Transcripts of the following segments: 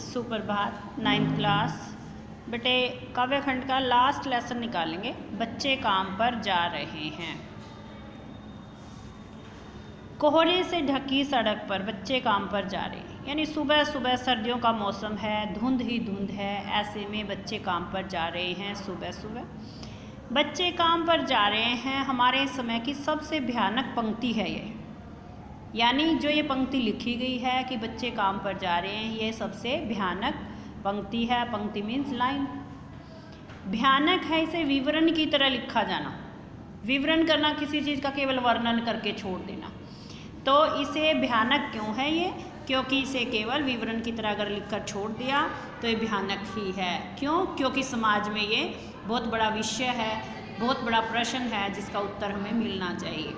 सुप्रभात। 9th class बेटे काव्य खंड का लास्ट लेसन निकालेंगे। बच्चे काम पर जा रहे हैं। कोहरे से ढकी सड़क पर बच्चे काम पर जा रहे हैं, यानी सुबह सुबह सर्दियों का मौसम है, धुंध ही धुंध है, ऐसे में बच्चे काम पर जा रहे हैं। सुबह सुबह बच्चे काम पर जा रहे हैं हमारे समय की सबसे भयानक पंक्ति है ये, यानी जो ये पंक्ति लिखी गई है कि बच्चे काम पर जा रहे हैं, ये सबसे भयानक पंक्ति है। पंक्ति मीन्स लाइन। भयानक है इसे विवरण की तरह लिखा जाना। विवरण करना किसी चीज़ का केवल वर्णन करके छोड़ देना, तो इसे भयानक क्यों है ये? क्योंकि इसे केवल विवरण की तरह अगर लिखकर छोड़ दिया तो ये भयानक ही है। क्यों? क्योंकि समाज में ये बहुत बड़ा विषय है, बहुत बड़ा प्रश्न है जिसका उत्तर हमें मिलना चाहिए।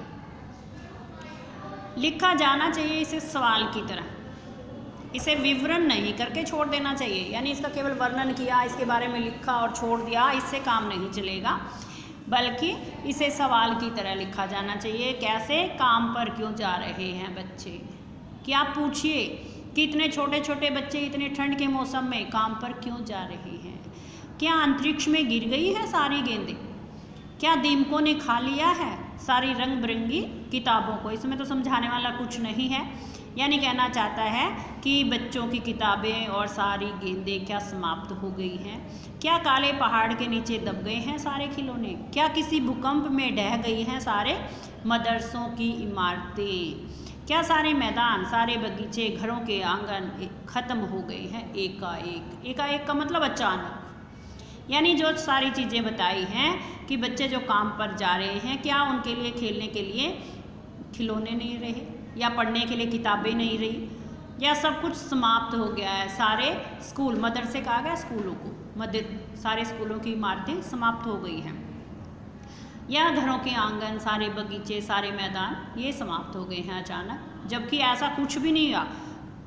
लिखा जाना चाहिए इसे सवाल की तरह, इसे विवरण नहीं करके छोड़ देना चाहिए। यानी इसका केवल वर्णन किया, इसके बारे में लिखा और छोड़ दिया, इससे काम नहीं चलेगा, बल्कि इसे सवाल की तरह लिखा जाना चाहिए। कैसे? काम पर क्यों जा रहे हैं बच्चे? कि आप पूछिए कि इतने छोटे छोटे बच्चे इतने ठंड के मौसम में काम पर क्यों जा रहे हैं? क्या अंतरिक्ष में गिर गई है सारी गेंदें? क्या दीमकों ने खा लिया है सारी रंग बिरंगी किताबों को? इसमें तो समझाने वाला कुछ नहीं है। यानी कहना चाहता है कि बच्चों की किताबें और सारी गेंदें क्या समाप्त हो गई हैं? क्या काले पहाड़ के नीचे दब गए हैं सारे खिलौने? क्या किसी भूकंप में ढह गई हैं सारे मदरसों की इमारतें? क्या सारे मैदान, सारे बगीचे, घरों के आंगन ख़त्म हो गए हैं एकाएक? एकाएक का मतलब अचानक। यानी जो सारी चीज़ें बताई हैं कि बच्चे जो काम पर जा रहे हैं, क्या उनके लिए खेलने के लिए खिलौने नहीं रहे, या पढ़ने के लिए किताबें नहीं रही, या सब कुछ समाप्त हो गया है? सारे स्कूल, मदरसे कहा गया स्कूलों को, सारे स्कूलों की इमारतें समाप्त हो गई हैं, या घरों के आंगन, सारे बगीचे, सारे मैदान ये समाप्त हो गए हैं अचानक, जबकि ऐसा कुछ भी नहीं हुआ।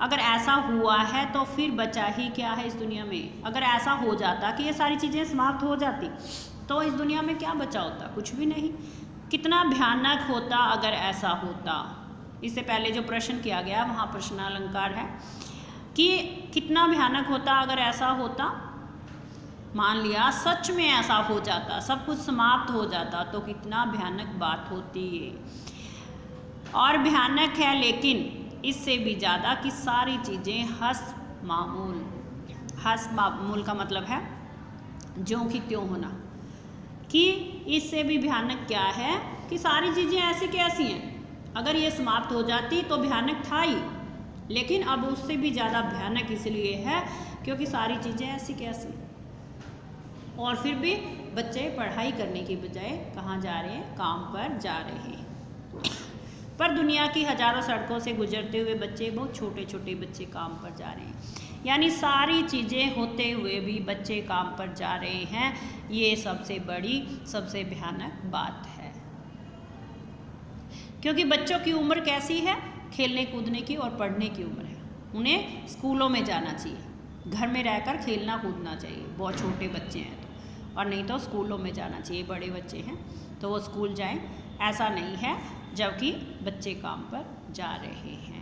अगर ऐसा हुआ है तो फिर बचा ही क्या है इस दुनिया में? अगर ऐसा हो जाता कि ये सारी चीज़ें समाप्त हो जाती तो इस दुनिया में क्या बचा होता? कुछ भी नहीं। कितना भयानक होता अगर ऐसा होता। इससे पहले जो प्रश्न किया गया वहाँ प्रश्नालंकार है कि कितना भयानक होता अगर ऐसा होता। मान लिया सच में ऐसा हो जाता, सब कुछ समाप्त हो जाता, तो कितना भयानक बात होती है। और भयानक है लेकिन इससे भी ज़्यादा कि सारी चीज़ें हस मामूल। हस मामूल का मतलब है ज्यों की त्यों होना। कि इससे भी भयानक क्या है कि सारी चीज़ें ऐसी की ऐसी हैं। अगर ये समाप्त हो जाती तो भयानक था ही, लेकिन अब उससे भी ज़्यादा भयानक इसलिए है क्योंकि सारी चीज़ें ऐसी की ऐसी। और फिर भी बच्चे पढ़ाई करने की बजाय कहाँ जा रहे हैं? काम पर जा रहे हैं। पर दुनिया की हज़ारों सड़कों से गुजरते हुए बच्चे, बहुत छोटे छोटे बच्चे काम पर जा रहे हैं। यानी सारी चीज़ें होते हुए भी बच्चे काम पर जा रहे हैं। ये सबसे बड़ी, सबसे भयानक बात है। क्योंकि बच्चों की उम्र कैसी है? खेलने कूदने की और पढ़ने की उम्र है। उन्हें स्कूलों में जाना चाहिए, घर में रहकर खेलना कूदना चाहिए, बहुत छोटे बच्चे हैं तो। और नहीं तो स्कूलों में जाना चाहिए, बड़े बच्चे हैं तो वो स्कूल जाएं। ऐसा नहीं है, जबकि बच्चे काम पर जा रहे हैं।